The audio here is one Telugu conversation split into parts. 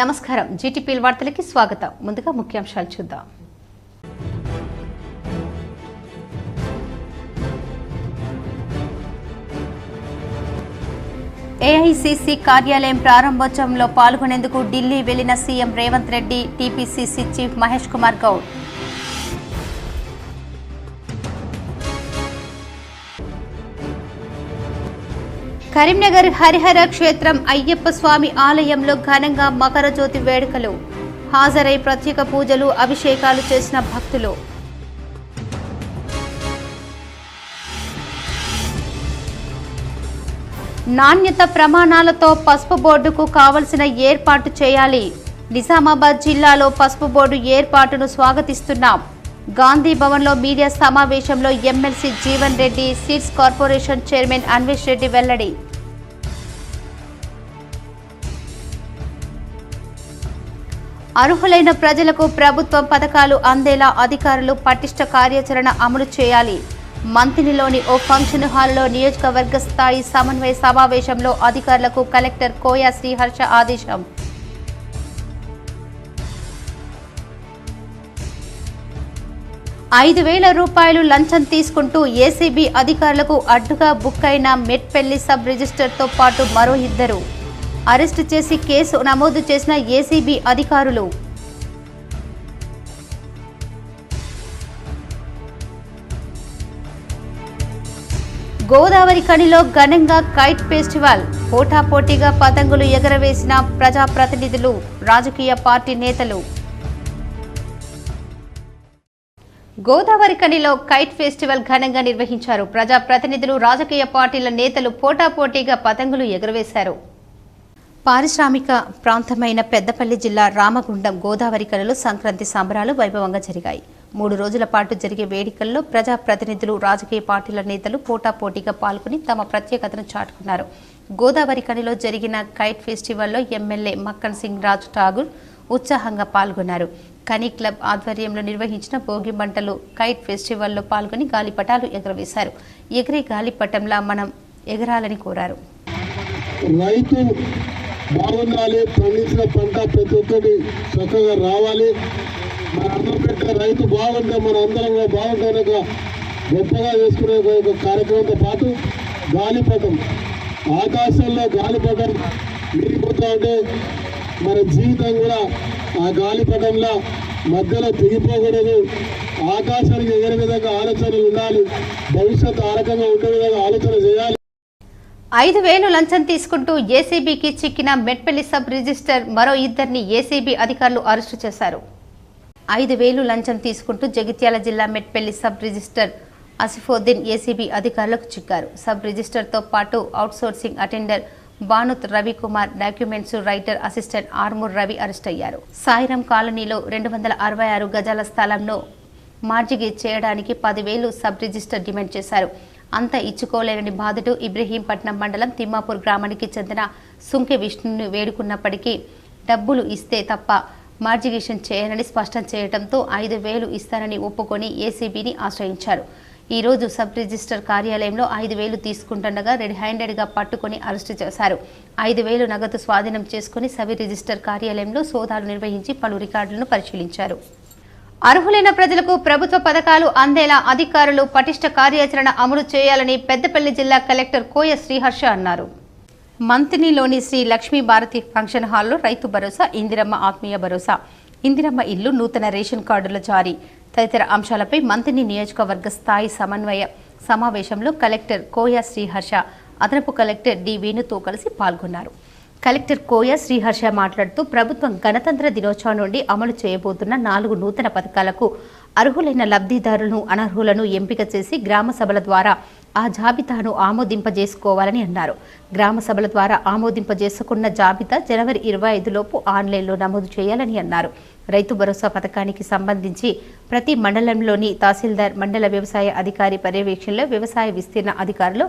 నమస్కారం జీటీపీఎల్ వార్తలకి స్వాగతం. ముందుగా ముఖ్యాంశాలు చూద్దాం. ఏఐసీసీ కార్యాలయం ప్రారంభోత్సవంలో పాల్గొనేందుకు ఢిల్లీ వెళ్లిన CM Revanth Reddy, TPCC chief Mahesh Kumar Goud. Karimnagar Harihara క్షేత్రం అయ్యప్ప స్వామి ఆలయంలో ఘనంగా మకర జ్యోతి వేడుకలు. హాజరై ప్రత్యేక పూజలు, అభిషేకాలు చేసిన భక్తులు. నాణ్యత ప్రమాణాలతో పసుపు బోర్డుకు కావలసిన ఏర్పాటు చేయాలి. నిజామాబాద్ జిల్లాలో పసుపు బోర్డు ఏర్పాటును స్వాగతిస్తున్నాం. గాంధీ భవన్లో మీడియా సమావేశంలో MLC Jeevan Reddy, seeds corporation chairman Anvesh Reddy వెల్లడి. అర్హులైన ప్రజలకు ప్రభుత్వం పథకాలు అందేలా అధికారులు పటిష్ట కార్యాచరణ అమలు చేయాలి. మంతినిలోని ఓ ఫంక్షన్ హాల్లో నియోజకవర్గ స్థాయి సమన్వయ సమావేశంలో అధికారులకు కలెక్టర్ కోయా శ్రీహర్ష ఆదేశం. ₹5,000 లంచం తీసుకుంటూ ఏసీబీ అధికారులకు అడ్డుగా బుక్ అయిన మెట్పల్లి సబ్ రిజిస్టర్తో పాటు మరో 2 అరెస్టు చేసి కేసు నమోదు చేసిన ఏసీబీ అధికారులు. గోదావరి కనిలో ఘనంగా కైట్ ఫెస్టివల్. పోటాపోటీగా పతంగులు ఎగరవేసిన ప్రజాప్రతినిధులు, రాజకీయ పార్టీ నేతలు. గోదావరి కనిలో కైట్ ఫెస్టివల్ ఘనంగా నిర్వహించారు. ప్రజాప్రతినిధులు, రాజకీయ పార్టీల నేతలు పోటాపోటీగా పతంగులు ఎగరవేశారు. పారిశ్రామిక ప్రాంతమైన పెద్దపల్లి జిల్లా రామగుండం గోదావరి కనిలో సంక్రాంతి సంబరాలు వైభవంగా జరిగాయి. 3 రోజుల పాటు జరిగే వేడుకల్లో ప్రజాప్రతినిధులు, రాజకీయ పార్టీల నేతలు పోటాపోటీగా పాల్గొని తమ ప్రత్యేకతను చాటుకున్నారు. గోదావరి కనిలో జరిగిన కైట్ ఫెస్టివల్లో ఎమ్మెల్యే మక్కన్ సింగ్ రాజ్ ఠాగూర్ ఉత్సాహంగా పాల్గొన్నారు. కని క్లబ్ ఆధ్వర్యంలో నిర్వహించిన భోగి మంటలు కైట్ ఫెస్టివల్లో పాల్గొని గాలిపటాలు ఎగరవేశారు. ఎగిరే గాలిపటంలా మనం ఎగరాలని కోరారు. రైతు బాగుండాలి, పండించిన పంట ప్రతి ఒక్కటి చక్కగా రావాలి. మన అందరం పెట్టే రైతు బాగుంటే మన అందరం బాగుంటే గొప్పగా చేసుకునే ఒక కార్యక్రమంతో పాటు గాలిపటం, ఆకాశంలో గాలిపటం విరిగిపోతూ ఉంటే మన జీవితం కూడా ఆ గాలిపటంలో మధ్యలో తెగిపోకూడదు. ఆకాశానికి ఎగిరే విధంగా ఆలోచనలు ఉండాలి. భవిష్యత్తు ఆ రకంగా ఉండే విధంగా ఆలోచన చేయాలి. 5,000 లంచం తీసుకుంటూ ఏసీబీకి చిక్కిన మెట్పల్లి సబ్ రిజిస్టర్ మరో 2 ఏసీబీ అధికారులు అరెస్టు చేశారు. 5,000 లంచం తీసుకుంటూ జగిత్యాల జిల్లా మెట్పల్లి సబ్ రిజిస్టర్ అసిఫోద్దీన్ ఏసీబీ అధికారులకు చిక్కారు. సబ్ రిజిస్టర్తో పాటు outsourcing attender Banoth Ravikumar, documents writer assistant Armoor Ravi arrest అయ్యారు. సాయిరాం కాలనీలో 266 గజాల స్థలంలో మార్జిగీ చేయడానికి 10,000 సబ్ రిజిస్టర్ డిమాండ్ చేశారు. అంత ఇచ్చుకోలేని బాధితుడు ఇబ్రహీంపట్నం మండలం తిమ్మాపూర్ గ్రామానికి చెందిన సుంకె విష్ణుని వేడుకున్నప్పటికీ డబ్బులు ఇస్తే తప్ప మార్జిగేషన్ చేయనని స్పష్టం చేయడంతో 5,000 ఇస్తానని ఒప్పుకొని ఏసీబీని ఆశ్రయించారు. ఈ రోజు సబ్ రిజిస్టర్ కార్యాలయంలో 5,000 తీసుకుంటుండగా రెడ్ హ్యాండెడ్గా పట్టుకుని అరెస్టు చేశారు. 5,000 నగదు స్వాధీనం చేసుకుని సబ్ రిజిస్టర్ కార్యాలయంలో సోదాలు నిర్వహించి పలు రికార్డులను పరిశీలించారు. అర్హులైన ప్రజలకు ప్రభుత్వ పథకాలు అందేలా అధికారులు పటిష్ట కార్యాచరణ అమలు చేయాలని పెద్దపల్లి జిల్లా కలెక్టర్ కోయ శ్రీహర్ష అన్నారు. మంతినిలోని శ్రీ లక్ష్మీ భారతి ఫంక్షన్ హాల్లో రైతు భరోసా, ఇందిరమ్మ ఆత్మీయ భరోసా, ఇందిరమ్మ ఇల్లు, నూతన రేషన్ కార్డుల జారీ తదితర అంశాలపై మంతిని నియోజకవర్గ స్థాయి సమన్వయ సమావేశంలో కలెక్టర్ కోయ శ్రీహర్ష, అదనపు కలెక్టర్ డి వేణుతో కలిసి పాల్గొన్నారు. కలెక్టర్ కోయ శ్రీహర్ష మాట్లాడుతూ ప్రభుత్వం గణతంత్ర దినోత్సవం నుండి అమలు చేయబోతున్న 4 నూతన పథకాలకు అర్హులైన లబ్ధిదారులను, అనర్హులను ఎంపిక చేసి గ్రామ సభల ద్వారా ఆ జాబితాను ఆమోదింపజేసుకోవాలని అన్నారు. గ్రామ సభల ద్వారా ఆమోదింపజేసుకున్న జాబితా జనవరి 25 లోపు ఆన్లైన్లో నమోదు చేయాలని అన్నారు. రైతు భరోసా పథకానికి సంబంధించి ప్రతి మండలంలోని తహసీల్దార్, మండల వ్యవసాయ అధికారి పర్యవేక్షణలో వ్యవసాయ విస్తీర్ణ అధికారులు,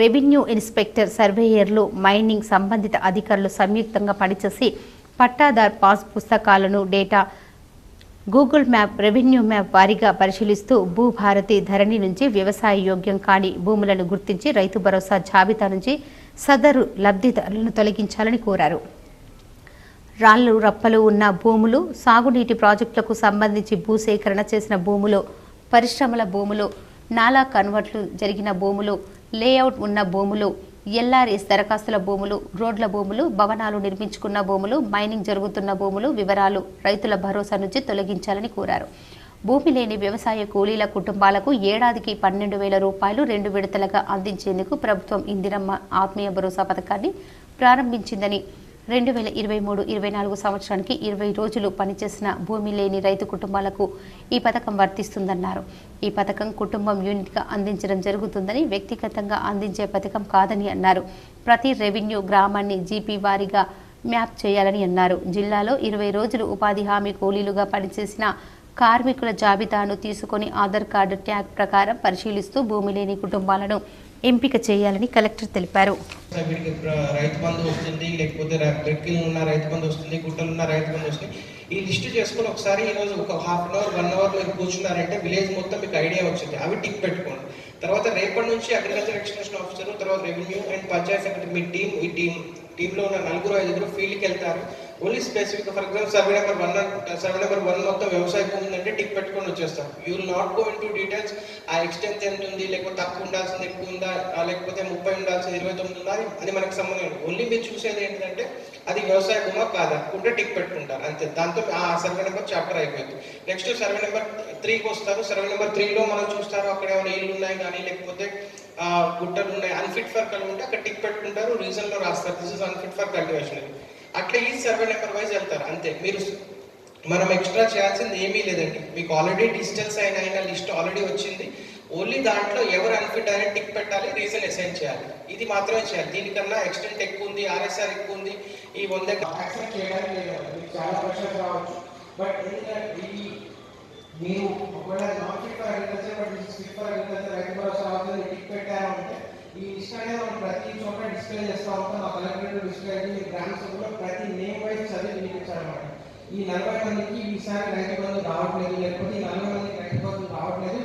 రెవెన్యూ ఇన్స్పెక్టర్, సర్వేయర్లు, మైనింగ్ సంబంధిత అధికారులు సంయుక్తంగా పనిచేసి పట్టాదార్ పాస్ పుస్తకాలను data Google map, revenue map వారీగా పరిశీలిస్తూ భూభారతి ధరణి నుంచి వ్యవసాయ యోగ్యం కాని భూములను గుర్తించి రైతు భరోసా జాబితా నుంచి సదరు లబ్ధిదారులను తొలగించాలని కోరారు. రాళ్లు రప్పలు ఉన్న భూములు, సాగునీటి ప్రాజెక్టులకు సంబంధించి భూసేకరణ చేసిన భూములు, పరిశ్రమల భూములు, నాలా కన్వర్ట్లు జరిగిన భూములు, లేఅవుట్ ఉన్న భూములు, ఎల్ఆర్ఎస్ దరఖాస్తుల భూములు, రోడ్ల భూములు, భవనాలు నిర్మించుకున్న భూములు, మైనింగ్ జరుగుతున్న భూములు వివరాలు రైతుల భరోసా నుంచి తొలగించాలని కోరారు. భూమి లేని వ్యవసాయ కూలీల కుటుంబాలకు ఏడాదికి 12,000 రూపాయలు 2 విడతలుగా అందించేందుకు ప్రభుత్వం ఇందిరమ్మ ఆత్మీయ భరోసా పథకాన్ని ప్రారంభించిందని, 2023-24 సంవత్సరానికి 20 రోజులు పనిచేసిన భూమి లేని రైతు కుటుంబాలకు ఈ పథకం వర్తిస్తుందన్నారు. ఈ పథకం కుటుంబం యూనిట్గా అందించడం జరుగుతుందని, వ్యక్తిగతంగా అందించే పథకం కాదని అన్నారు. ప్రతి రెవెన్యూ గ్రామాన్ని జీపీ వారీగా మ్యాప్ చేయాలని అన్నారు. జిల్లాలో 20 రోజులు ఉపాధి హామీ కూలీలుగా పనిచేసిన కార్మికుల జాబితాను తీసుకొని ఆధార్ కార్డు ట్యాగ్ ప్రకారం పరిశీలిస్తూ భూమి లేని కుటుంబాలను ఎంపిక చేయాలని కలెక్టర్ తెలిపారు. రైతు బంధు వస్తుంది, లేకపోతే రెక్కిలు ఉన్న రైతు బంధు వస్తుంది, గుట్టలు ఉన్న రైతు బంధు వస్తుంది. ఈ లిస్ట్ చేసుకొని ఒకసారి ఈరోజు ఒక హాఫ్ అన్ అవర్ 1 అవర్ మీరు కూర్చున్నారంటే విలేజ్ మొత్తం మీకు ఐడియా వచ్చింది. అవి టిక్ పెట్టుకోండి. తర్వాత రేపటి నుంచి అగ్రికల్చర్ ఎక్స్టెన్షన్ ఆఫీసర్, తర్వాత రెవెన్యూ అండ్ పంచాయత్ సెక్రటరీ మీ టీంలో ఉన్న 4-5 ఫీల్డ్కి వెళ్తారు. Only specific for example survey number 1 మొత్తం వ్యవసాయ భూమి ఉందంటే టిక్ పెట్టుకొని వచ్చేస్తారు. You will not go in to details. ఆ ఎక్స్టెన్స్ ఎంత ఉంది, లేకపోతే తక్కువ ఉండాల్సింది ఎక్కువ ఉందా, లేకపోతే 30 ఉండాల్సింది 29 ఉందా, అది మనకు సంబంధం లేదు. ఓన్లీ మీరు చూసేది ఏంటంటే అది వ్యవసాయ భూమా కాదా అనుకుంటే టిక్ పెట్టుకుంటారు అంతే. దాంతో ఆ సర్వే నెంబర్ చాప్టర్ అయిపోయింది. నెక్స్ట్ సర్వే నెంబర్ 3కి వస్తారు. సర్వే నెంబర్ 3లో మనం చూస్తారు అక్కడ ఏమైనా ఇల్లు ఉన్నాయి కానీ, లేకపోతే గుట్టలు ఉన్నాయి, అన్ఫిట్ ఫర్ కల్టివేషన్ ఉంటే అక్కడ టిక్ పెట్టుకుంటారు, రీజన్లో రాస్తారు this is unfit for cultivation. అట్లా ఈ సర్వే నెంబర్ వైజ్ వెళ్తారు అంతే. మీరు మనం ఎక్స్ట్రా చేయాల్సింది ఏమీ లేదండి. మీకు ఆల్రెడీ డిజిటల్ సైన్ అయిన లిస్ట్ ఆల్రెడీ వచ్చింది. ఓన్లీ దాంట్లో ఎవరు అన్ఫిట్ అనేది టిక్ పెట్టాలి, రీజన్ అసైన్ చేయాలి. ఇది మాత్రమే చేయాలి. దీనికన్నా ఎక్స్టెంట్ ఎక్కువ ఉంది, ఆర్ఎస్ఆర్ ఎక్కువ ఉంది, ఈ 100 యాక్సెప్ట్ చేయడానికి లేదు. చాలా ప్రశ్నలు రావచ్చు. బట్ మీరు ఒకవేళ not fit for agriculture but fit for agriculture Rythu Bharosa అవుతుంది టిక్ పెట్టారంటే ఈ లిస్ట్ అనేది మనం ప్రతి చోట డిస్ప్లే చేస్తూ ఉంటాం. మా కలెక్టరేట్ డిస్ప్లే అయితే మీ గ్రామ సభలో ప్రతి నేమ్ వైజ్ చదివి వినిపించాలన్నమాట. ఈ 40 మందికి ఈసారి రైతు బంధు రావట్లేదు, లేకపోతే ఈ 40 మందికి రైతు బంధు రావట్లేదు.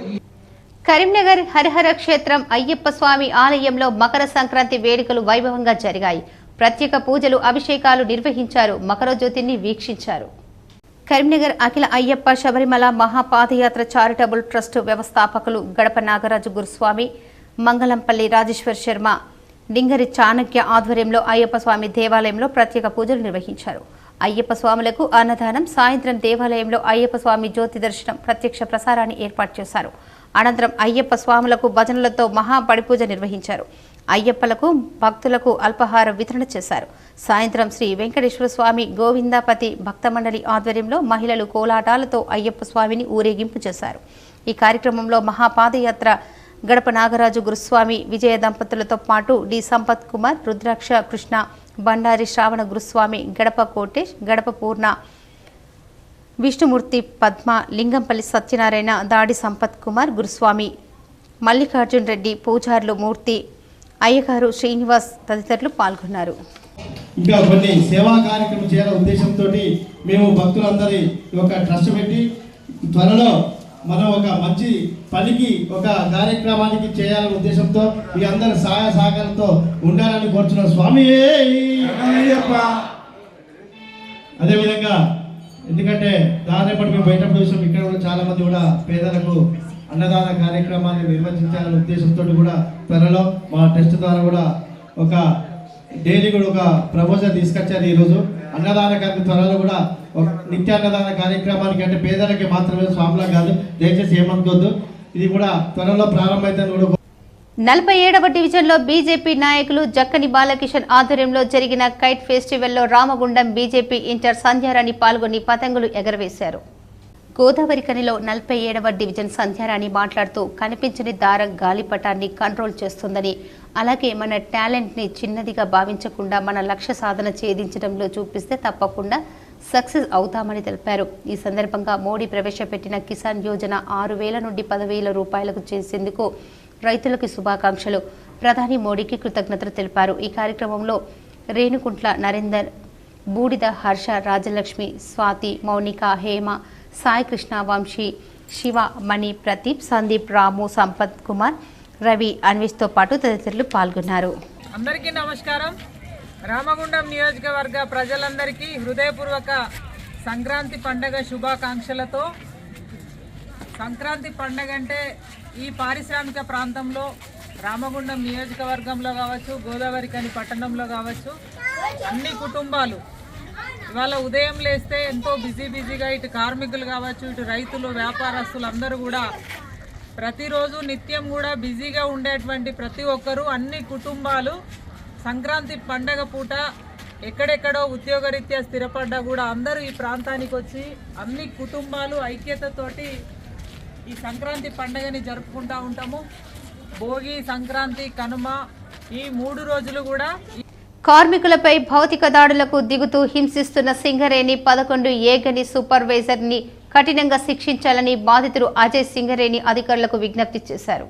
కరీంనగర్ హరిహర క్షేత్రం అయ్యప్ప స్వామి ఆలయంలో మకర సంక్రాంతి వేడుకలు వైభవంగా జరిగాయి. ప్రత్యేక పూజలు, అభిషేకాలు నిర్వహించారు. మకర జ్యోతిని వీక్షించారు. కరీంనగర్ అఖిల అయ్యప్ప శబరిమల మహాపాదయాత్ర చారిటబుల్ ట్రస్ట్ వ్యవస్థాపకులు గడప నాగరాజు గురుస్వామి, మంగళంపల్లి రాజేశ్వర్ శర్మ, డింగరి చాణక్య ఆధ్వర్యంలో అయ్యప్ప స్వామి దేవాలయంలో ప్రత్యేక పూజలు నిర్వహించారు. అయ్యప్ప స్వాములకు అన్నదానం, సాయంత్రం దేవాలయంలో అయ్యప్ప స్వామి జ్యోతి దర్శనం, ప్రత్యక్ష ప్రసారాన్ని ఏర్పాటు చేశారు. అనంతరం అయ్యప్ప స్వాములకు భజనలతో మహాబడిపూజ నిర్వహించారు. అయ్యప్పలకు భక్తులకు అల్పాహార వితరణ చేశారు. సాయంత్రం శ్రీ వెంకటేశ్వర స్వామి గోవిందాపతి భక్త మండలి ఆధ్వర్యంలో మహిళలు కోలాటాలతో అయ్యప్ప స్వామిని ఊరేగింపు చేశారు. ఈ కార్యక్రమంలో మహాపాదయాత్ర గడప నాగరాజు గురుస్వామి విజయ దంపతులతో పాటు డి సంపత్ కుమార్, రుద్రాక్ష కృష్ణ, బండారి శ్రావణ గురుస్వామి, గడప కోటేష్, గడప పూర్ణ, విష్ణుమూర్తి, పద్మ, లింగంపల్లి సత్యనారాయణ, దాడి సంపత్ కుమార్ గురుస్వామి, మల్లికార్జున్ రెడ్డి, పూజారులు మూర్తి, అయ్యగారు, శ్రీనివాస్ తదితరులు పాల్గొన్నారు. ఇంకా కొన్ని సేవా కార్యక్రమం చేయాల ఉద్దేశంతో మేము భక్తులందరి ఒక ట్రస్ట్ పెట్టి త్వరలో మనం ఒక మంచి పనికి ఒక కార్యక్రమానికి చేయాలనే ఉద్దేశంతో మీ అందరి సహాయ సహకారంతో ఉండాలని కోరుచున్నాం. స్వామి అదేవిధంగా ఎందుకంటే దాదాపు మేము బయటప్పుడు చూసాం, ఇక్కడ కూడా చాలా మంది కూడా పేదలకు అన్నదాన కార్యక్రమాన్ని నిర్వహించాలనే ఉద్దేశంతో కూడా త్వరలో మా టెస్ట్ ద్వారా కూడా ఒక డైలీ కూడా ఒక ప్రపోజల్ తీసుకొచ్చారు. ఈరోజు అన్నదాన త్వరలో కూడా నిత్యాన్నదాన కార్యక్రమానికి, అంటే పేదలకి మాత్రమే, స్వాములకు కాదు, దయచేసి ఏమనుకోవద్దు, ఇది కూడా త్వరలో ప్రారంభమైందని కూడా. 47వ డివిజన్లో బీజేపీ నాయకులు జక్కని బాలకిషన్ ఆధ్వర్యంలో జరిగిన కైట్ ఫెస్టివల్లో రామగుండం బీజేపీ ఇంటర్ సంధ్యారాణి పాల్గొని పతంగులు ఎగరవేశారు. గోదావరి కనిలో 47వ డివిజన్ సంధ్యారాణి మాట్లాడుతూ కనిపించని దారం గాలిపటాన్ని కంట్రోల్ చేస్తుందని, అలాగే మన టాలెంట్ని చిన్నదిగా భావించకుండా మన లక్ష్య సాధన ఛేదించడంలో చూపిస్తే తప్పకుండా సక్సెస్ అవుతామని తెలిపారు. ఈ సందర్భంగా మోడీ ప్రవేశపెట్టిన కిసాన్ యోజన 6,000 నుండి 10,000 రూపాయలకు చేసేందుకు రైతులకు శుభాకాంక్షలు. ప్రధాని మోడీకి కృతజ్ఞతలు తెలిపారు. ఈ కార్యక్రమంలో రేణుకుంట్ల నరేందర్, బూడిద హర్ష, రాజలక్ష్మి, స్వాతి, మౌనిక, హేమ, సాయి కృష్ణ, వంశీ, శివ, మణి, ప్రదీప్, సందీప్, రాము, సంపత్ కుమార్, రవి, అన్వేష్తో పాటు తదితరులు పాల్గొన్నారు. అందరికీ నమస్కారం. రామగుండం నియోజకవర్గ ప్రజలందరికీ హృదయపూర్వక సంక్రాంతి పండగ శుభాకాంక్షలతో. సంక్రాంతి పండగ అంటే ఈ పారిశ్రామిక ప్రాంతంలో రామగుండం నియోజకవర్గంలో కావచ్చు, గోదావరిఖని పట్టణంలో కావచ్చు, అన్ని కుటుంబాలు ఇవాళ ఉదయం లేస్తే ఎంతో బిజీగా ఇటు కార్మికులు కావచ్చు, ఇటు రైతులు, వ్యాపారస్తులు అందరూ కూడా ప్రతిరోజు నిత్యం కూడా బిజీగా ఉండేటువంటి ప్రతి ఒక్కరూ, అన్ని కుటుంబాలు సంక్రాంతి పండగ పూట ఎక్కడెక్కడో ఉద్యోగరీత్యా స్థిరపడ్డా కూడా అందరూ ఈ ప్రాంతానికి వచ్చి అన్ని కుటుంబాలు ఐక్యతతోటి ఈ సంక్రాంతి పండగని జరుపుకుంటూ ఉంటాము. భోగి, సంక్రాంతి, కనుమ ఈ 3 రోజులు కూడా కార్మికులపై భౌతిక దాడులకు దిగుతూ హింసిస్తున్న సింగరేణి 11 ఏగని సూపర్వైజర్ ని కఠినంగా శిక్షించాలని బాధితులు అజయ్ సింగరేణి అధికారులకు విజ్ఞప్తి చేశారు.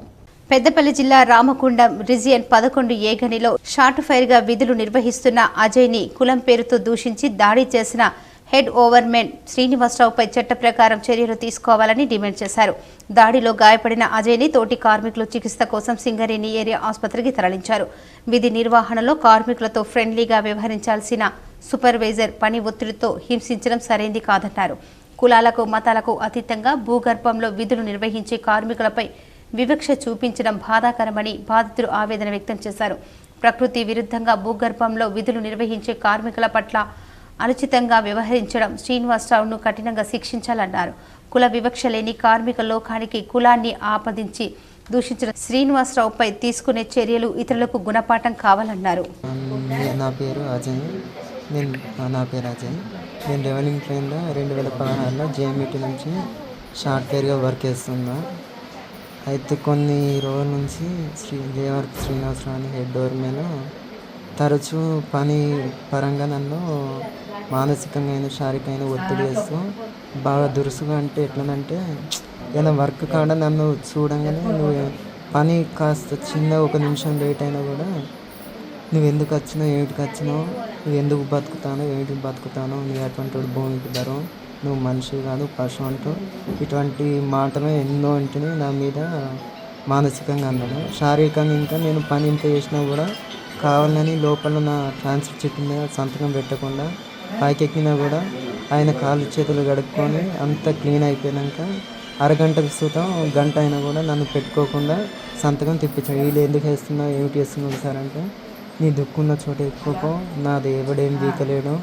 పెద్దపల్లి జిల్లా రామగుండం రీజియన్ 11 ఏగనిలో షార్ట్ ఫైర్ గా విధులు నిర్వహిస్తున్న అజయ్ ని కులం పేరుతో దూషించి దాడి చేసిన హెడ్ ఓవర్మెన్ శ్రీనివాసరావుపై చట్ట ప్రకారం చర్యలు తీసుకోవాలని డిమాండ్ చేశారు. దాడిలో గాయపడిన అజయ్ ని తోటి కార్మికులు చికిత్స కోసం సింగరేణి ఏరియా ఆసుపత్రికి తరలించారు. విధి నిర్వహణలో కార్మికులతో ఫ్రెండ్లీగా వ్యవహరించాల్సిన సూపర్వైజర్ పని ఒత్తిడితో హింసించడం సరైంది కాదన్నారు. కులాలకు, మతాలకు అతీతంగా భూగర్భంలో విధులు నిర్వహించే కార్మికులపై వివక్ష చూపించడం బాధాకరమని బాధితులు ఆవేదన వ్యక్తం చేశారు. ప్రకృతి విరుద్ధంగా భూగర్భంలో విధులు నిర్వహించే కార్మికుల పట్ల అనుచితంగా వ్యవహరించడం శ్రీనివాసరావును కఠినంగా శిక్షించాలన్నారు. కుల వివక్ష లేని కార్మిక లోకానికి కులాన్ని ఆపాదించి దూషించిన శ్రీనివాసరావుపై తీసుకునే చర్యలు ఇతరులకు గుణపాఠం కావాలన్నారు. నా పేరు అజయ్. నేను రెవెన్యూ ట్రైన్లో 2016లో జేఎంఈటీ నుంచి సాఫ్ట్వేర్గా వర్క్ చేస్తున్నా. అయితే కొన్ని రోజుల నుంచి శ్రీనివాసరావు అని హెడ్ ఓవర్మెన్ తరచూ పని పరంగా నన్ను మానసికంగా అయినా శారీరకంగా ఒత్తిడి చేస్తూ బాగా దురుసుగా, అంటే ఎట్లనంటే ఏదైనా వర్క్ కాడ నన్ను చూడంగానే నువ్వు పని కాస్త చిన్న 1 నిమిషం లేట్ అయినా కూడా నువ్వు ఎందుకు వచ్చినావు, ఏమిటికి వచ్చినావు, నువ్వు ఎందుకు బతుకుతానో, నువ్వు అటువంటి భూమికి ధరం, నువ్వు మనిషి కాదు పశువు అంటూ ఇటువంటి మాటలు ఎన్నో ఇంటిని నా మీద మానసికంగా అన్నాడు. శారీరకంగా ఇంకా నేను పని ఇంత చేసినా కూడా కావాలని లోపల నా ట్రాన్స్ఫర్ చెట్టు మీద సంతకం పెట్టకుండా పైకెక్కినా కూడా ఆయన కాళ్ళు చేతులు కడుక్కొని అంత క్లీన్ అయిపోయాక అరగంటకు సుతం గంట అయినా కూడా నన్ను పెట్టుకోకుండా సంతకం తిప్పించాడు. వీళ్ళు ఎందుకు వేస్తున్నావు, ఏమిటి వేస్తున్నావు సార్ అంటే, నీ దుక్కున్న చోట ఎక్కువకో, నాది ఎవడేం వీకలేడు,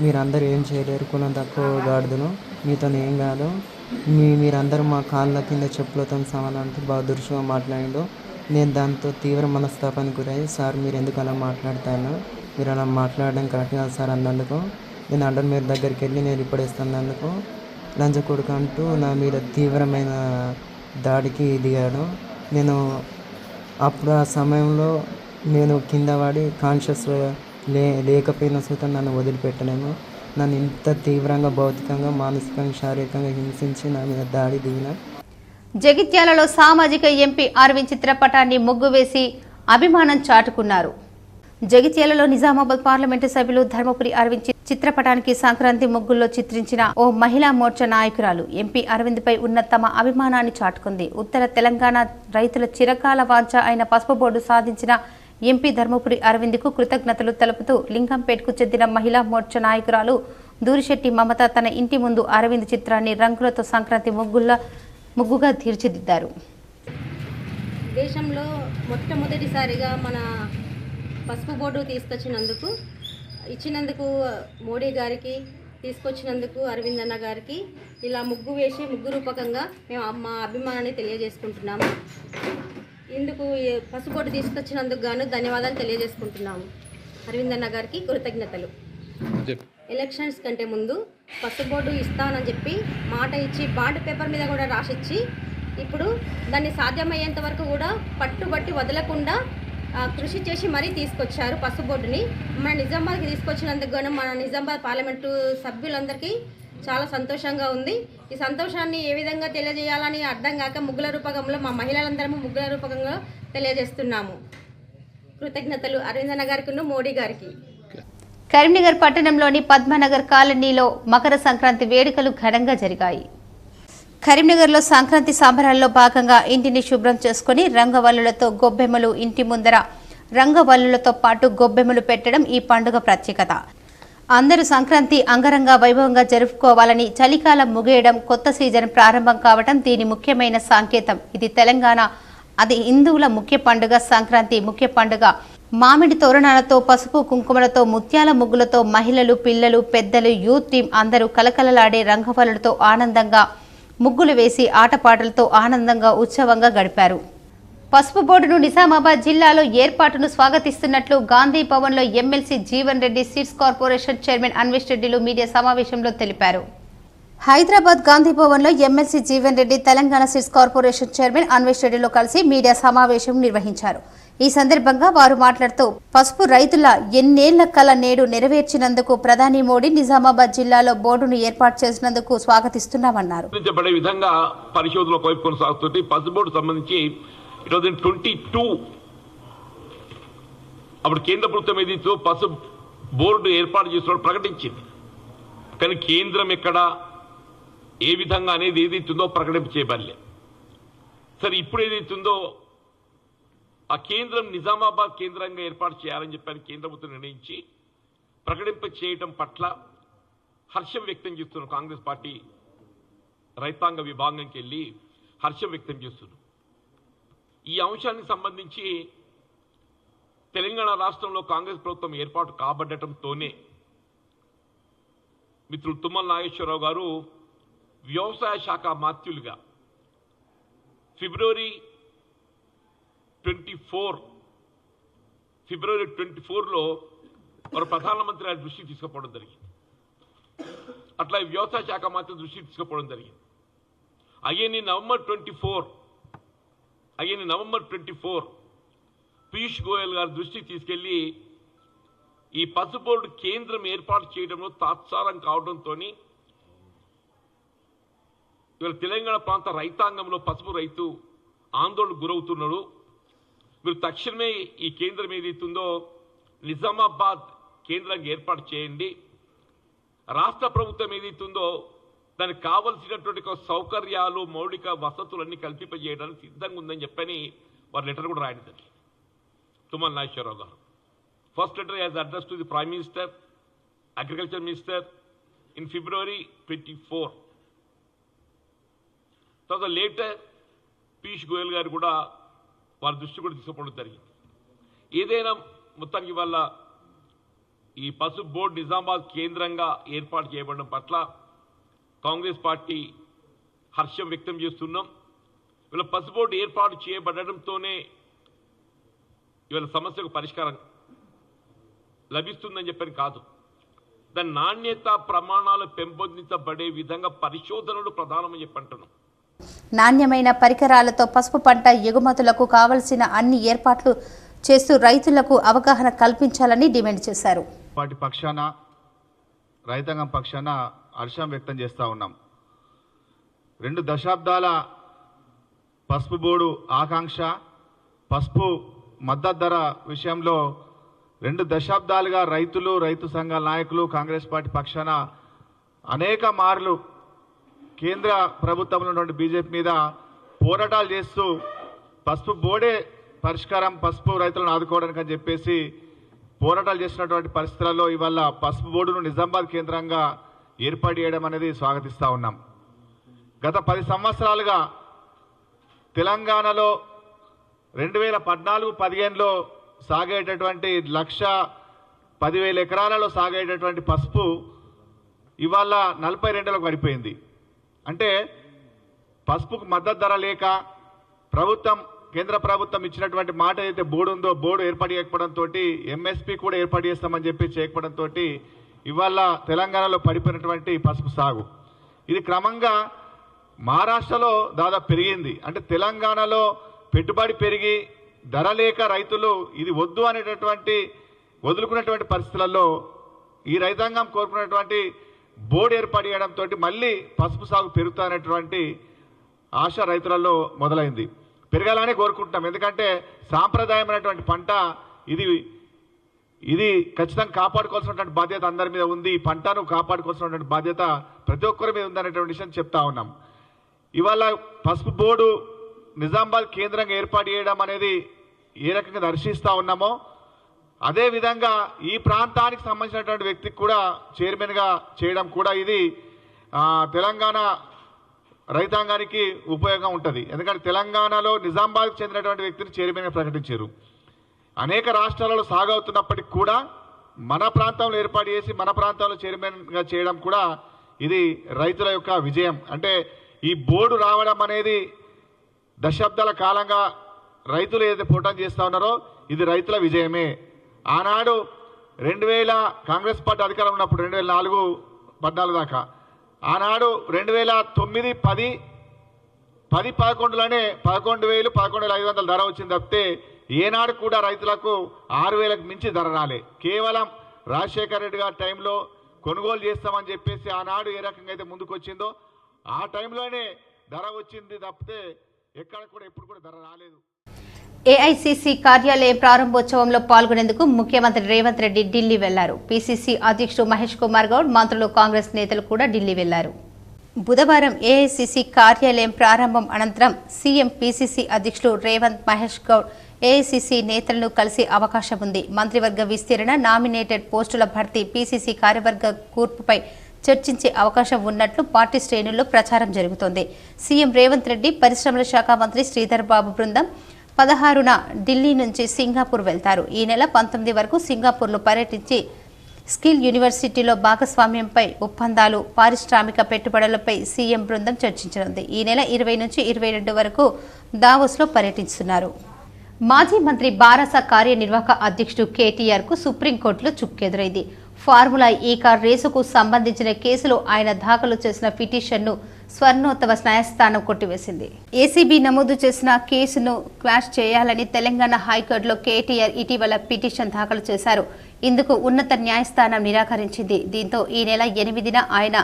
మీరందరూ ఏం చేయలేరు, కులం తక్కువ గాడుదును, మీతో ఏం కాదు, మీరందరూ మా కాళ్ళ కింద చెప్పులతో సమానం అంటూ బాగా దురుసుగా మాట్లాడిండు. నేను దాంతో తీవ్ర మనస్తాపానికి గురయ్యి, సార్ మీరు ఎందుకు అలా మాట్లాడతాను, మీరు అలా మాట్లాడడం కరెక్ట్ కాదు సార్ అన్నందుకు నేను అండర్ మీరు దగ్గరికి వెళ్ళి నేను రిపోర్ట్ ఇస్తున్నందుకు లంచ కొడుకు అంటూ నా మీద తీవ్రమైన దాడికి దిగాడు. నేను అప్పుడు ఆ సమయంలో నేను కింద పడి కాన్షియస్ లేకపోయినా సుతం నన్ను వదిలిపెట్టలేము. నన్ను ఇంత తీవ్రంగా భౌతికంగా, మానసికంగా, శారీరకంగా హింసించి నా మీద దాడి దిగిన. జగిత్యాలలో సామాజిక ఎంపీ అరవింద్ చిత్రపటాన్ని ముగ్గు వేసి అభిమానం చాటుకున్నారు. జగిత్యాలలో నిజామాబాద్ పార్లమెంటు సభ్యులు ధర్మపురి అరవింద్ చిత్రపటానికి సంక్రాంతి ముగ్గుల్లో చిత్రించిన ఓ మహిళా మోర్చా నాయకురాలు ఎంపీ అరవింద్ పై ఉన్న తమ అభిమానాన్ని చాటుకుంది. ఉత్తర తెలంగాణ రైతుల చిరకాల వాంఛ అయిన పసుపు బోర్డు సాధించిన ఎంపీ ధర్మపురి అరవింద్ కు కృతజ్ఞతలు తెలుపుతూ లింగంపేటకు చెందిన మహిళా మోర్చా నాయకురాలు దూరిశెట్టి మమత తన ఇంటి ముందు అరవింద్ చిత్రాన్ని రంగులతో సంక్రాంతి ముగ్గుగా తీర్చిదిద్దారు. దేశంలో మొట్టమొదటిసారిగా మన పసుపు బోర్డు ఇచ్చినందుకు మోడీ గారికి, తీసుకొచ్చినందుకు అరవింద్ అన్న గారికి ఇలా ముగ్గు వేసి ముగ్గు రూపకంగా మేము మా అభిమానాన్ని తెలియజేసుకుంటున్నాము. ఇందుకు పసుపు బోర్డు తీసుకొచ్చినందుకు గాను ధన్యవాదాలు తెలియజేసుకుంటున్నాము. అరవింద్ అన్న గారికి కృతజ్ఞతలు. ఎలక్షన్స్ కంటే ముందు పసుపు బోర్డు ఇస్తానని చెప్పి మాట ఇచ్చి బాండ్ పేపర్ మీద కూడా రాసిచ్చి ఇప్పుడు దాన్ని సాధ్యమయ్యేంత వరకు కూడా పట్టుబట్టి వదలకుండా కృషి చేసి మరీ తీసుకొచ్చారు పసుపు బోర్డుని. మన నిజామాబాద్కి తీసుకొచ్చినందుకు గాను మన నిజామాబాద్ పార్లమెంటు సభ్యులందరికీ చాలా సంతోషంగా ఉంది. ఈ సంతోషాన్ని ఏ విధంగా తెలియజేయాలని అర్థం కాక ముగ్గుల రూపకంలో మా మహిళలందరము ముగ్గుల రూపకంలో తెలియజేస్తున్నాము. కృతజ్ఞతలు అరవిందన్న గారికి, మోడీ గారికి. కరీంనగర్ పట్టణంలోని పద్మనగర్ కాలనీలో మకర సంక్రాంతి వేడుకలు ఘనంగా జరిగాయి. కరీంనగర్లో సంక్రాంతి సంబరాల్లో భాగంగా ఇంటిని శుభ్రం చేసుకుని రంగవల్లులతో గొబ్బెమ్మలు ఇంటి ముందర రంగవల్లులతో పాటు గొబ్బెమ్మలు పెట్టడం ఈ పండుగ ప్రత్యేకత. అందరూ సంక్రాంతి అంగరంగ వైభవంగా జరుపుకోవాలని, చలికాలం ముగియడం, కొత్త సీజన్ ప్రారంభం కావడం దీని ముఖ్యమైన సంకేతం. ఇది తెలంగాణ, అది హిందువుల ముఖ్య పండుగ. సంక్రాంతి ముఖ్య పండుగ మామిడి తోరణాలతో, పసుపు కుంకుమలతో, ముత్యాల ముగ్గులతో మహిళలు, పిల్లలు, పెద్దలు, యూత్ టీం అందరూ కలకలలాడే రంగవల్లులతో ఆనందంగా ముగ్గులు వేసి ఆటపాటలతో ఆనందంగా ఉత్సవంగా గడిపారు. పసుపు బోర్డును నిజామాబాద్ జిల్లాలో ఏర్పాటును స్వాగతిస్తున్నట్లు గాంధీ భవన్లో MLC Jeevan Reddy, seeds corporation chairman Anvesh రెడ్డిలు మీడియా సమావేశంలో తెలిపారు. హైదరాబాద్ గాంధీ భవన్లో MLC Jeevan Reddy, Telangana seeds corporation chairman Anvesh రెడ్డిలో కలిసి మీడియా సమావేశం నిర్వహించారు. ఈ సందర్భంగా వారు మాట్లాడుతూ పసుపు రైతుల ఎన్నేళ్ల కల నేడు నెరవేర్చినందుకు ప్రధాని మోడీ నిజామాబాద్ జిల్లాలో బోర్డును ఏర్పాటు చేసినందుకు స్వాగతిస్తున్నామన్నారు. ఈరోజు 22 అప్పుడు కేంద్ర ప్రభుత్వం ఏదైతే పసుపు బోర్డు ఏర్పాటు చేస్తున్నట్టు ప్రకటించింది. కానీ కేంద్రం ఎక్కడ, ఏ విధంగా అనేది ఏదైతుందో ప్రకటింప చేయబడలే. సరే, ఇప్పుడు ఏదైతుందో ఆ కేంద్రం నిజామాబాద్ కేంద్రంగా ఏర్పాటు చేయాలని చెప్పని కేంద్ర ప్రభుత్వం నిర్ణయించి ప్రకటింప చేయడం పట్ల హర్షం వ్యక్తం చేస్తున్న కాంగ్రెస్ పార్టీ రైతాంగ విభాగంకి వెళ్ళి హర్షం వ్యక్తం చేస్తున్నారు. ఈ అంశానికి సంబంధించి తెలంగాణ రాష్ట్రంలో కాంగ్రెస్ ప్రభుత్వం ఏర్పాటు కాబడటంతోనే మిత్రులు తుమ్మల నాగేశ్వరరావు గారు వ్యవసాయ శాఖ మాత్యులుగా ఫిబ్రవరి 24లో వారు ప్రధానమంత్రి గారి దృష్టికి తీసుకుపోవడం జరిగింది. అట్లా వ్యవసాయ శాఖ మాత్రం దృష్టికి తీసుకుపోవడం జరిగింది. అయ్యని నవంబర్ 24 పీయూష్ గోయల్ గారి దృష్టికి తీసుకెళ్లి ఈ పసుపు బోర్డు కేంద్రం ఏర్పాటు చేయడంలో తాత్సారం కావడంతో ఇవాళ తెలంగాణ ప్రాంత రైతాంగంలో పసుపు రైతు ఆందోళనకు గురవుతున్నాడు. మీరు తక్షణమే ఈ కేంద్రం ఏదైతుందో నిజామాబాద్ కేంద్రంగా ఏర్పాటు చేయండి. రాష్ట్ర ప్రభుత్వం ఏదైతుందో దానికి కావలసినటువంటి సౌకర్యాలు, మౌలిక వసతులన్నీ కల్పింపజేయడానికి సిద్ధంగా ఉందని చెప్పని వారు లెటర్ కూడా రాయడం జరిగింది. తుమ్మల నాగేశ్వరరావు గారు first letter as address to the prime minister, agriculture minister in February 24. తర్వాత లేటర్ పీయూష్ గోయల్ గారు కూడా వారి దృష్టి కూడా తీసుకుపోవడం జరిగింది. ఏదైనా మొత్తానికి వల్ల ఈ పసుపు బోర్డు నిజామాబాద్ కేంద్రంగా ఏర్పాటు చేయబడడం పట్ల కాంగ్రెస్ పార్టీ హర్షం వ్యక్తం చేస్తున్నాం. ఇవాళ పసుపు బోర్డు ఏర్పాటు చేయబడడంతోనే ఇవాళ సమస్యకు పరిష్కారం లభిస్తుందని చెప్పని కాదు, దాని నాణ్యత ప్రమాణాలు పెంపొందించబడే విధంగా పరిశోధనలు ప్రధానమని చెప్పంటున్నాం. నాణ్యమైన పరికరాలతో పసుపు పంట ఎగుమతులకు కావలసిన అన్ని ఏర్పాట్లు చేస్తూ రైతులకు అవగాహన కల్పించాలని డిమాండ్ చేశారు. వాటి పక్షాన రైతాంగం పక్షాన హర్షం వ్యక్తం చేస్తూ ఉన్నాం. 2 దశాబ్దాల పసుపు బోర్డు ఆకాంక్ష, పసుపు మద్దతు ధర విషయంలో 2 దశాబ్దాలుగా రైతులు, రైతు సంఘాల నాయకులు కాంగ్రెస్ పార్టీ పక్షాన అనేక మార్లు కేంద్ర ప్రభుత్వంలో ఉన్నటువంటి బీజేపీ మీద పోరాటాలు చేస్తూ పసుపు బోర్డే పరిష్కారం, పసుపు రైతులను ఆదుకోవడానికి అని చెప్పేసి పోరాటాలు చేసినటువంటి పరిస్థితులలో ఇవాళ పసుపు బోర్డును నిజామాబాద్ కేంద్రంగా ఏర్పాటు చేయడం అనేది స్వాగతిస్తూ ఉన్నాం. గత 10 సంవత్సరాలుగా తెలంగాణలో 2014-15లో సాగేటటువంటి 1,10,000 ఎకరాలలో సాగేటటువంటి పసుపు ఇవాళ 42లకు పడిపోయింది. అంటే పసుపుకు మద్దతు ధర లేక ప్రభుత్వం, కేంద్ర ప్రభుత్వం ఇచ్చినటువంటి మాట ఏదైతే బోర్డు ఉందో బోర్డు ఏర్పాటు చేయకపోవడంతో, ఎంఎస్పీ కూడా ఏర్పాటు చేస్తామని చెప్పి చేయకపోవడంతో ఇవాళ తెలంగాణలో పడిపోయినటువంటి పసుపు సాగు ఇది క్రమంగా మహారాష్ట్రలో దాదాపు పెరిగింది. అంటే తెలంగాణలో పెట్టుబడి పెరిగి ధర లేక రైతులు ఇది వద్దు అనేటటువంటి వదులుకున్నటువంటి పరిస్థితులలో ఈ రైతాంగం కోరుకున్నటువంటి బోర్డు ఏర్పాటు చేయడంతో మళ్ళీ పసుపు సాగు పెరుగుతానటువంటి ఆశ రైతులలో మొదలైంది. పెరగాలని కోరుకుంటున్నాం. ఎందుకంటే సాంప్రదాయమైనటువంటి పంట ఇది ఖచ్చితంగా కాపాడుకోవాల్సినటువంటి బాధ్యత అందరి మీద ఉంది. ఈ పంటను కాపాడుకోవాల్సినటువంటి బాధ్యత ప్రతి ఒక్కరి మీద ఉందనేటువంటి విషయం చెప్తా ఉన్నాం. ఇవాళ పసుపు బోర్డు నిజామాబాద్ కేంద్రంగా ఏర్పాటు చేయడం అనేది ఏ రకంగా దర్శిస్తూ ఉన్నామో అదేవిధంగా ఈ ప్రాంతానికి సంబంధించినటువంటి వ్యక్తికి కూడా చైర్మన్గా చేయడం కూడా ఇది తెలంగాణ రైతాంగానికి ఉపయోగం ఉంటుంది. ఎందుకంటే తెలంగాణలో నిజామాబాద్కి చెందినటువంటి వ్యక్తిని చైర్మన్గా ప్రకటించారు. అనేక రాష్ట్రాలలో సాగవుతున్నప్పటికీ కూడా మన ప్రాంతంలో ఏర్పాటు చేసి మన ప్రాంతంలో చైర్మన్గా చేయడం కూడా ఇది రైతుల యొక్క విజయం. అంటే ఈ బోర్డు రావడం అనేది దశాబ్దాల కాలంగా రైతులు ఏదైతే పోరాటం చేస్తూ ఉన్నారో ఇది రైతుల విజయమే. ఆనాడు 2000 కాంగ్రెస్ పార్టీ అధికారం ఉన్నప్పుడు 2004-14 దాకా ఆనాడు 2009-10 11లోనే 11,000-11,500 ధర వచ్చింది తప్పితే ఏనాడు కూడా రైతులకు 6,000కు మించి ధర రాలే. కేవలం రాజశేఖర రెడ్డి గారి టైంలో కొనుగోలు చేస్తామని చెప్పేసి ఆనాడు ఏ రకంగా అయితే ముందుకు వచ్చిందో ఆ టైంలోనే ధర వచ్చింది తప్పితే ఎక్కడ కూడా ఎప్పుడు కూడా ధర రాలేదు. ఏఐసీసీ కార్యాలయ ప్రారంభోత్సవంలో పాల్గొనేందుకు ముఖ్యమంత్రి రేవంత్ రెడ్డి ఢిల్లీ వెళ్లారు. పీసీసీ అధ్యక్షుడు మహేష్ కుమార్ గౌడ్, మంత్రులు, కాంగ్రెస్ నేతలు కూడా ఢిల్లీ వెళ్లారు. బుధవారం ఏఐసీసీ కార్యాలయం ప్రారంభం అనంతరం సీఎం పీసీసీ అధ్యక్షుడు రేవంత్, మహేష్ గౌడ్ ఏఐసీసీ నేతలను కలిసే అవకాశం ఉంది. మంత్రివర్గ విస్తరణ, నామినేటెడ్ పోస్టుల భర్తీ, పీసీసీ కార్యవర్గ కూర్పుపై చర్చించే అవకాశం ఉన్నట్లు పార్టీ శ్రేణుల్లో ప్రచారం జరుగుతోంది. సీఎం రేవంత్ రెడ్డి, పరిశ్రమల శాఖ మంత్రి శ్రీధర్ బాబు బృందం 16న ఢిల్లీ నుంచి సింగపూర్ వెళ్తారు. ఈ నెల 19 వరకు సింగపూర్లో పర్యటించి స్కిల్ యూనివర్సిటీలో భాగస్వామ్యంపై ఒప్పందాలు, పారిశ్రామిక పెట్టుబడులపై సీఎం బృందం చర్చించనుంది. ఈ నెల 20 నుంచి 22 వరకు దావోస్లో పర్యటిస్తున్నారు. మాజీ మంత్రి బారాస కార్యనిర్వాహక అధ్యక్షుడు కేటీఆర్ కు సుప్రీంకోర్టులో చుక్కెదురైంది. ఫార్ములా ఈ కార్ రేసుకు సంబంధించిన కేసులో ఆయన దాఖలు చేసిన పిటిషన్ను స్వర్ణోత్తవ న్యాయస్థానం కొట్టివేసింది. ఏసీబీ నమోదు చేసిన కేసును క్వాష్ చేయాలని తెలంగాణ హైకోర్టులో కేటీఆర్ ఇటీవల పిటిషన్ దాఖలు చేశారు. ఇందుకు ఉన్నత న్యాయస్థానం నిరాకరించింది. దీంతో ఈ నెల 8న ఆయన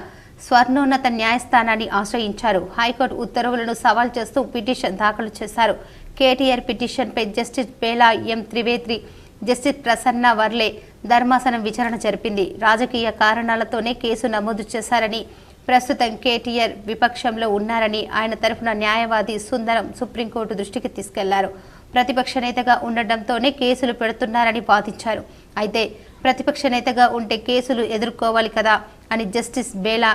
స్వర్ణోన్నత న్యాయస్థానాన్ని ఆశ్రయించారు. హైకోర్టు ఉత్తర్వులను సవాల్ చేస్తూ పిటిషన్ దాఖలు చేశారు. కేటీఆర్ పిటిషన్పై జస్టిస్ బేలా ఎం త్రివేది, జస్టిస్ ప్రసన్న వర్లే ధర్మాసనం విచారణ జరిపింది. రాజకీయ కారణాలతోనే కేసు నమోదు చేశారని, ప్రస్తుతం కేటీఆర్ విపక్షంలో ఉన్నారని ఆయన తరఫున న్యాయవాది సుందరం సుప్రీంకోర్టు దృష్టికి తీసుకెళ్లారు. ప్రతిపక్ష నేతగా ఉండడంతోనే కేసులు పెడుతున్నారని వాదించారు. అయితే ప్రతిపక్ష నేతగా ఉంటే కేసులు ఎదుర్కోవాలి కదా అని జస్టిస్ బేలా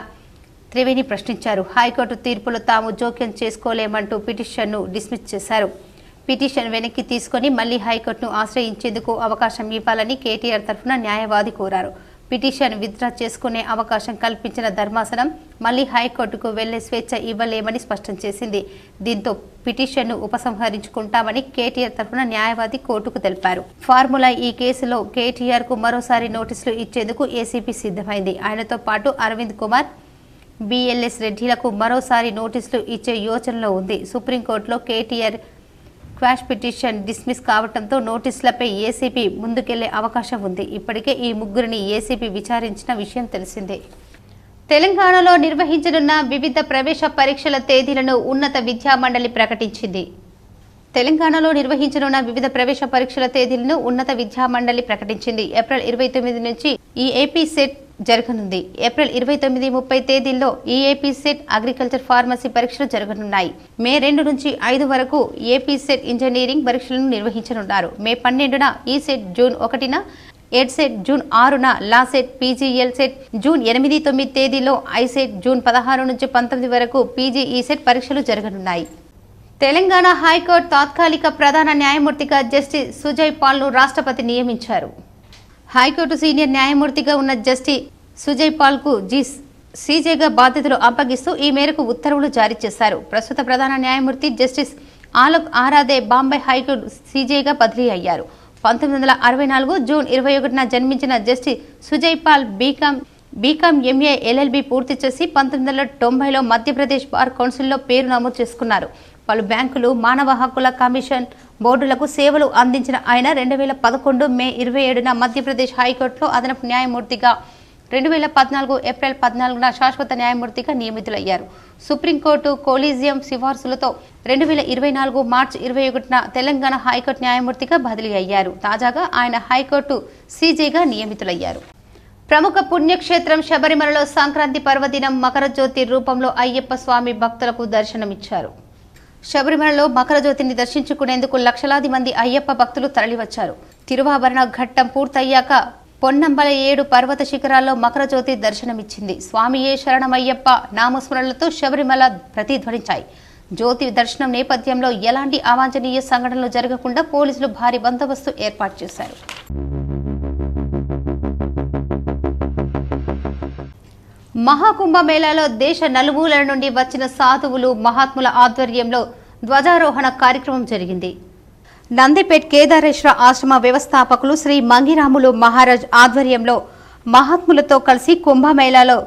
త్రివేణి ప్రశ్నించారు. హైకోర్టు తీర్పులో తాము జోక్యం చేసుకోలేమంటూ పిటిషన్ను డిస్మిస్ చేశారు. పిటిషన్ వెనక్కి తీసుకుని మళ్లీ హైకోర్టును ఆశ్రయించేందుకు అవకాశం ఇవ్వాలని కేటీఆర్ తరఫున న్యాయవాది కోరారు. పిటిషన్ విత్డ్రా చేసుకునే అవకాశం కల్పించిన ధర్మాసనం మళ్లీ హైకోర్టుకు వెళ్లే స్వేచ్ఛ ఇవ్వలేమని స్పష్టం చేసింది. దీంతో పిటిషన్ను ఉపసంహరించుకుంటామని కేటీఆర్ తరఫున న్యాయవాది కోర్టుకు తెలిపారు. ఫార్ములా ఈ కేసులో కేటీఆర్ కు మరోసారి నోటీసులు ఇచ్చేందుకు ఏసీబీ సిద్ధమైంది. ఆయనతో పాటు అరవింద్ కుమార్, బిఎల్ఎస్ రెడ్డిలకు మరోసారి నోటీసులు ఇచ్చే యోచనలో ఉంది. సుప్రీంకోర్టులో కేటీఆర్ క్వాష్ పిటిషన్ డిస్మిస్ కావడంతో నోటీసులపై ఏసీబీ ముందుకెళ్లే అవకాశం ఉంది. ఇప్పటికే ఈ ముగ్గురిని ఏసీబీ విచారించిన విషయం తెలిసిందే. తెలంగాణలో నిర్వహించనున్న వివిధ ప్రవేశ పరీక్షల తేదీలను ఉన్నత విద్యామండలి ప్రకటించింది. తెలంగాణలో నిర్వహించనున్న వివిధ ప్రవేశ పరీక్షల తేదీలను ఉన్నత విద్యామండలి ప్రకటించింది. ఏప్రిల్ 29 నుంచి ఈ ఏపీ సెట్ జరగనుంది. ఏప్రిల్ 29, 30 తేదీల్లో ఈఏపీ సెట్, అగ్రికల్చర్, ఫార్మసీ పరీక్షలు జరగనున్నాయి. మే 2 నుంచి 5 వరకు ఏపీ సెట్ ఇంజనీరింగ్ పరీక్షలను నిర్వహించనున్నారు. మే 12న ఈ సెట్, జూన్ 1న ఎడ్సెట్, జూన్ 6న లాసెట్, పీజీఎల్ సెట్, జూన్ 8, 9 తేదీలో ఐసెట్, జూన్ 16 నుంచి 19 వరకు పీజీఈ సెట్ పరీక్షలు జరగనున్నాయి. తెలంగాణ హైకోర్టు తాత్కాలిక ప్రధాన న్యాయమూర్తిగా జస్టిస్ సుజయ్ పాల్ను రాష్ట్రపతి నియమించారు. హైకోర్టు సీనియర్ న్యాయమూర్తిగా ఉన్న జస్టిస్ సుజయ్ పాల్కు సీజేగా బాధ్యతలు అప్పగిస్తూ ఈ మేరకు ఉత్తర్వులు జారీ చేశారు. ప్రస్తుత ప్రధాన న్యాయమూర్తి జస్టిస్ ఆలోక్ ఆరాధే బాంబే హైకోర్టు సీజేగా బదిలీ అయ్యారు. 1964 జూన్ 21న జన్మించిన justice Sujoy Paul BCom MA LLB పూర్తి చేసి 1990లో మధ్యప్రదేశ్ బార్ కౌన్సిల్లో పేరు నమోదు చేసుకున్నారు. పలు బ్యాంకులు, మానవ హక్కుల కమిషన్ బోర్డులకు సేవలు అందించిన ఆయన 2011 మే 27న మధ్యప్రదేశ్ హైకోర్టులో అదనపు న్యాయమూర్తిగా, 2014 ఏప్రిల్ 14న శాశ్వత న్యాయమూర్తిగా నియమితులయ్యారు. సుప్రీంకోర్టు కొలీజియం సిఫార్సులతో 2024 మార్చి 21న తెలంగాణ హైకోర్టు న్యాయమూర్తిగా బదిలీ అయ్యారు. తాజాగా ఆయన హైకోర్టు సీజేగా నియమితులయ్యారు. ప్రముఖ పుణ్యక్షేత్రం శబరిమలలో సంక్రాంతి పర్వదినం మకర జ్యోతి రూపంలో అయ్యప్ప స్వామి భక్తులకు దర్శనమిచ్చారు. శబరిమలలో మకర జ్యోతిని దర్శించుకునేందుకు లక్షలాది మంది అయ్యప్ప భక్తులు తరలివచ్చారు. తిరువాభరణ ఘట్టం పూర్తయ్యాక పొన్నంబల 7 పర్వత శిఖరాల్లో మకర జ్యోతి దర్శనమిచ్చింది. స్వామియే శరణమయ్యప్ప నామస్మరణలతో శబరిమల ప్రతిధ్వనించాయి. జ్యోతి దర్శనం నేపథ్యంలో ఎలాంటి అవాంఛనీయ సంఘటనలు జరగకుండా పోలీసులు భారీ బందోబస్తు ఏర్పాటు చేశారు. మహాకుంభమేళాలో దేశ నలుమూలల నుండి వచ్చిన సాధువులు మహాత్ముల ఆధ్వర్యంలో ధ్వజారోహణ కార్యక్రమం జరిగింది. నందిపేట్ కేదారేశ్వర ఆశ్రమ వ్యవస్థాపకులు శ్రీ మంగిరాములు మహారాజ్ ఆధ్వర్యంలో మహాత్ములతో కలిసి కుంభమేళాలో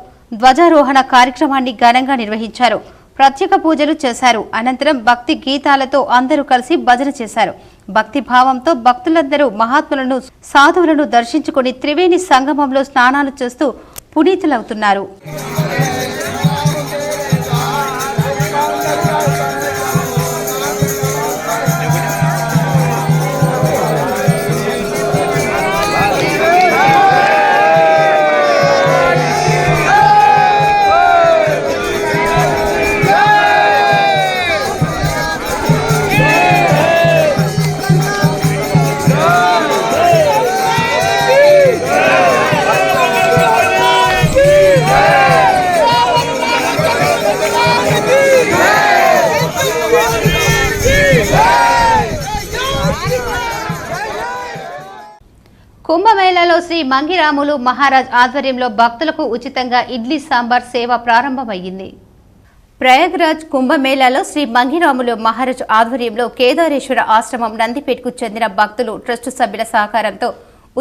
ధ్వజారోహణ కార్యక్రమాన్ని ఘనంగా నిర్వహించారు. ప్రత్యేక పూజలు చేశారు. అనంతరం భక్తి గీతాలతో అందరూ కలిసి భజన చేశారు. భక్తి భావంతో భక్తులందరూ మహాత్ములను సాధువులను దర్శించుకుని త్రివేణి సంగమంలో స్నానాలు చేస్తూ పునీతులవుతున్నారు. కుంభమేళాలో శ్రీ మంగిరాములు మహారాజ్ ఆధ్వర్యంలో భక్తులకు ఉచితంగా ఇడ్లీ సాంబార్ సేవ ప్రారంభమైంది. ప్రయాగ్రాజ్ కుంభమేళాలో శ్రీ మంగిరాములు మహారాజ్ ఆధ్వర్యంలో కేదారేశ్వర ఆశ్రమం నందిపేట్కు చెందిన భక్తులు ట్రస్టు సభ్యుల సహకారంతో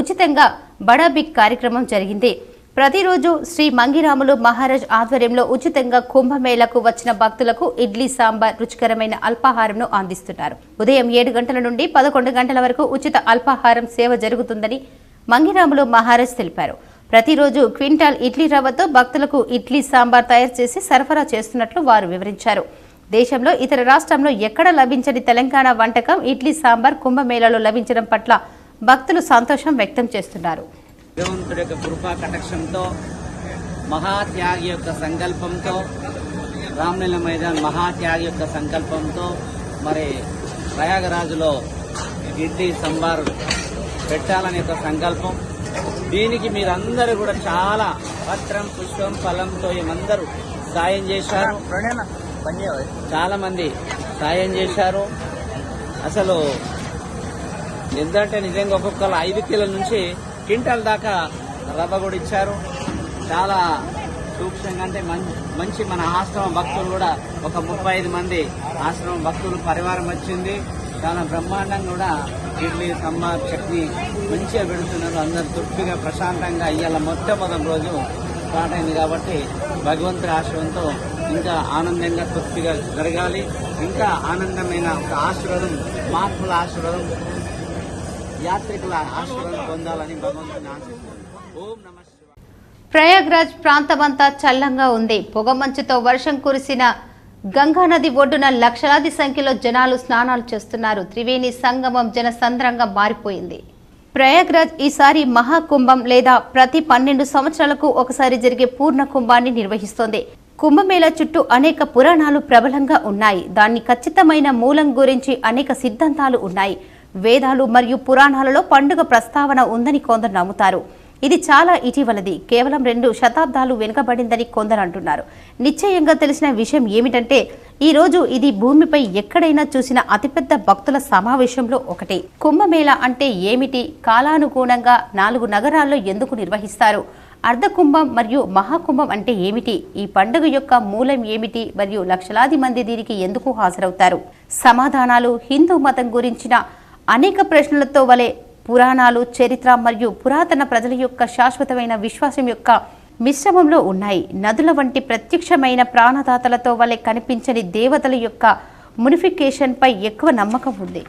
ఉచితంగా బడాబిగ్ కార్యక్రమం జరిగింది. ప్రతిరోజు శ్రీ మంగిరాములు మహారాజ్ ఆధ్వర్యంలో ఉచితంగా కుంభమేళకు వచ్చిన భక్తులకు ఇడ్లీ సాంబార్ రుచికరమైన అల్పాహారంను అందిస్తున్నారు. ఉదయం 7 గంటల నుండి 11 గంటల వరకు ఉచిత అల్పాహారం సేవ జరుగుతుందని మంగిరాములు మహారాజ్ తెలిపారు. ప్రతిరోజు క్వింటాల్ ఇడ్లీ రవ్వతో భక్తులకు ఇడ్లీ సాంబార్ తయారు చేసి సరఫరా చేస్తున్నట్లు వారు వివరించారు. దేశంలో ఇతర రాష్ట్రంలో ఎక్కడ లభించని తెలంగాణ వంటకం ఇడ్లీ సాంబార్ కుంభమేళాలో లభించడం పట్ల భక్తులు సంతోషం వ్యక్తం చేస్తున్నారు. భగవంతుడి యొక్క కృపా కటాక్షంతో మహాత్యాగి యొక్క సంకల్పంతో రామ్లీల మైదాన్ మహాత్యాగి యొక్క సంకల్పంతో మరి ప్రయాగరాజులో ఇడ్లీ సంబార్ పెట్టాలనే ఒక సంకల్పం. దీనికి మీరందరూ కూడా చాలా పత్రం పుష్పం ఫలంతో ఏమందరూ సాయం చేశారు. చాలా మంది సాయం చేశారు. అసలు ఎందుకంటే నిజంగా ఒక్కొక్కరు 5 కిలోల నుంచి క్వింటాల్ దాకా రవ్వ కూడా ఇచ్చారు. చాలా సూక్ష్మంగా అంటే మంచి మన ఆశ్రమం భక్తులు కూడా ఒక 35 మంది ఆశ్రమం భక్తులు పరివారం వచ్చింది. చాలా బ్రహ్మాండంగా కూడా ఇడ్లీ సాంబార్ చట్నీ మంచిగా పెడుతున్నారు. అందరు తృప్తిగా ప్రశాంతంగా ఇవాళ మొట్టమొదటి రోజు స్టార్ట్ అయింది కాబట్టి భగవంతుడి ఆశ్రమంతో ఇంకా ఆనందంగా తృప్తిగా జరగాలి. ఇంకా ఆనందమైన ఒక ఆశీర్వాదం మహాత్ముల ఆశీర్వాదం యాత్రికుల ఆశీర్వాదం పొందాలని భగవంతుని ఆశిస్తున్నాను. ఓం నమః శివాయ. ప్రయాగ్రాజ్ ప్రాంతమంతా చల్లంగా ఉంది. పొగమంచుతో వర్షం కురిసిన గంగానది ఒడ్డున లక్షలాది సంఖ్యలో జనాలు స్నానాలు చేస్తున్నారు. త్రివేణి సంగమం జనసంద్రంగా మారిపోయింది. ప్రయాగ్రాజ్ ఈసారి మహాకుంభం లేదా ప్రతి 12 సంవత్సరాలకు ఒకసారి జరిగే పూర్ణ కుంభాన్ని నిర్వహిస్తోంది. కుంభమేళా చుట్టూ అనేక పురాణాలు ప్రబలంగా ఉన్నాయి. దాన్ని ఖచ్చితమైన మూలం గురించి అనేక సిద్ధాంతాలు ఉన్నాయి. వేదాలు మరియు పురాణాలలో పండుగ ప్రస్తావన ఉందని కొందరు నమ్ముతారు. ఇది చాలా ఇటీవలది, కేవలం 2 శతాబ్దాలు వెనుకబడిందని కొందరు అంటున్నారు. నిశ్చయంగా తెలిసిన విషయం ఏమిటంటే ఈ రోజు ఇది భూమిపై ఎక్కడైనా చూసిన అతిపెద్ద భక్తుల సమావేశంలో ఒకటి. కుంభమేళా అంటే ఏమిటి? కాలానుగుణంగా 4 నగరాల్లో ఎందుకు నిర్వహిస్తారు? అర్ధకుంభం మరియు మహాకుంభం అంటే ఏమిటి? ఈ పండుగ యొక్క మూలం ఏమిటి మరియు లక్షలాది మంది దీనికి ఎందుకు హాజరవుతారు? సమాధానాలు హిందూ మతం గురించిన అనేక ప్రశ్నలతో వలె పురాణాలు, చరిత్ర మరియు పురాతన ప్రజల యొక్క శాశ్వతమైన విశ్వాసం యొక్క మిశ్రమంలో ఉన్నాయి. నదుల వంటి ప్రత్యక్షమైన ప్రాణదాతలతో వలె కనిపించని దేవతల యొక్క మునిఫికేషన్ పై ఎక్కువ నమ్మకం ఉంది.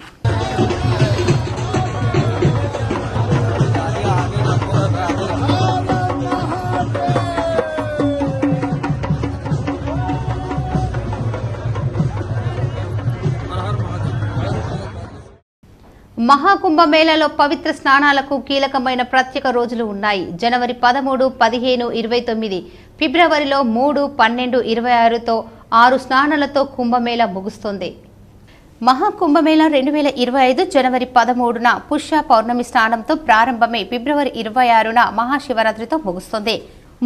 మహాకుంభమేళాలో పవిత్ర స్నానాలకు కీలకమైన ప్రత్యేక రోజులు ఉన్నాయి. జనవరి 13, 15, 29, ఫిబ్రవరిలో 3, 12, 26తో 6 స్నానాలతో కుంభమేళా ముగుస్తుంది. మహాకుంభమేళా 2025 జనవరి 13న పుష్య పౌర్ణమి స్నానంతో ప్రారంభమై ఫిబ్రవరి 26న మహాశివరాత్రితో ముగుస్తుంది.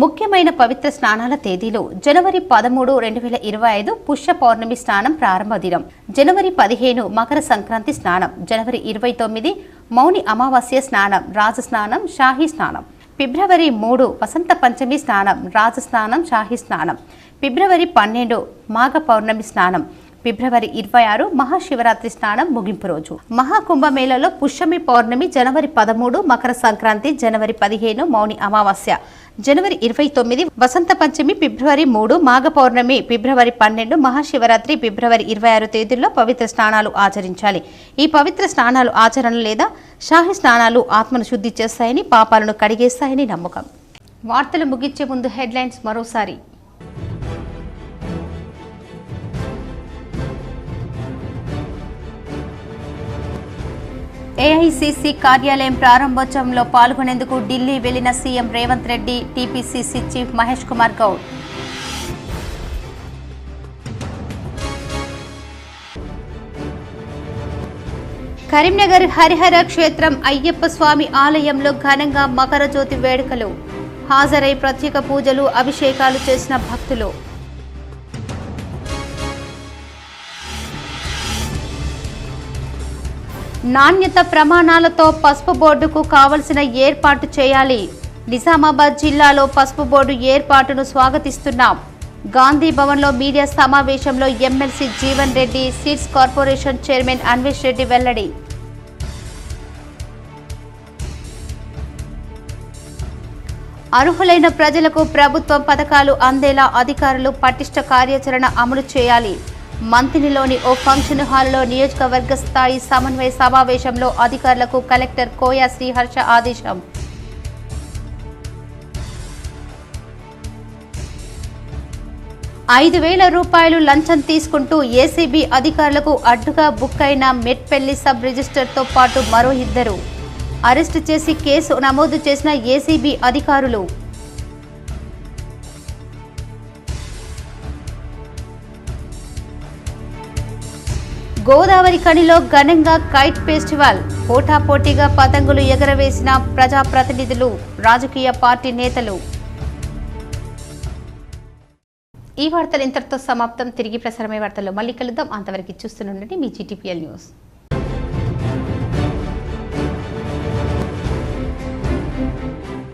ముఖ్యమైన పవిత్ర స్నానాల తేదీలు: జనవరి 13, 2025 పుష్య పౌర్ణమి స్నానం ప్రారంభ దినం. జనవరి 15 మకర సంక్రాంతి స్నానం. జనవరి 29 మౌని అమావాస్య స్నానం, రాజ స్నానం, షాహీ స్నానం. ఫిబ్రవరి 3 వసంత పంచమి స్నానం, రాజ స్నానం, షాహీ స్నానం. ఫిబ్రవరి 12 మాఘ పౌర్ణమి స్నానం. ఫిబ్రవరి 26 మహాశివరాత్రి స్నానం ముగింపు రోజు. మహాకుంభమేళలో పుష్యమి పౌర్ణమి జనవరి 13, మకర సంక్రాంతి జనవరి 15 మౌని అమావాస్య జనవరి 29 వసంత పంచమి ఫిబ్రవరి 3 మాఘ పౌర్ణమి ఫిబ్రవరి 12 మహాశివరాత్రి ఫిబ్రవరి 26 తేదీల్లో పవిత్ర స్నానాలు ఆచరించాలి. ఈ పవిత్ర స్నానాలు ఆచరణ లేదా షాహీ స్నానాలు ఆత్మను శుద్ధి చేస్తాయని, పాపాలను కడిగేస్తాయని నమ్మకం. వార్తలు ముగించే ముందు హెడ్లైన్స్ మరోసారి. ఏఐసీసీ కార్యాలయం ప్రారంభోత్సవంలో పాల్గొనేందుకు ఢిల్లీ వెళ్లిన CM Revanth Reddy, TPCC chief Mahesh Kumar Goud. Karimnagar Harihara క్షేత్రం అయ్యప్ప స్వామి ఆలయంలో ఘనంగా మకర జ్యోతి వేడుకలు. హాజరై ప్రత్యేక పూజలు, అభిషేకాలు చేసిన భక్తులు. నాణ్యత ప్రమాణాలతో పసుపు బోర్డుకు కావలసిన ఏర్పాటు చేయాలి. నిజామాబాద్ జిల్లాలో పసుపు బోర్డు ఏర్పాటును స్వాగతిస్తున్నాం. గాంధీ భవన్లో మీడియా సమావేశంలో MLC Jeevan Reddy, seeds corporation chairman Anvesh Reddy వెల్లడి. అర్హులైన ప్రజలకు ప్రభుత్వం పథకాలు అందేలా అధికారులు పటిష్ట కార్యాచరణ అమలు చేయాలి. మంతినిలోని ఓ ఫంక్షన్ హాల్లో నియోజకవర్గ స్థాయి సమన్వయ సమావేశంలో అధికారులకు కలెక్టర్ కోయా శ్రీహర్ష ఆదేశం. ₹5,000 లంచం తీసుకుంటూ ఏసీబీ అధికారులకు అడ్డుగా బుక్ అయిన మెట్పల్లి సబ్ రిజిస్టర్తో పాటు మరో 2 అరెస్టు చేసి కేసు నమోదు చేసిన ఏసీబీ అధికారులు. గోదావరి కనిలో ఘనంగా కైట్ ఫెస్టివల్. పోటాపోటీగా పతంగులు ఎగరవేసిన ప్రజాప్రతినిధులు, రాజకీయ పార్టీ నేతలు. ఈ వార్తలు ఇంతటితో సమాప్తం. తిరిగి ప్రసారమయ్యే వార్తల్లో మళ్ళీ కలుద్దాం. అంతవరకు చూస్తూనే ఉండండి మీ జీటీపీఎల్ న్యూస్.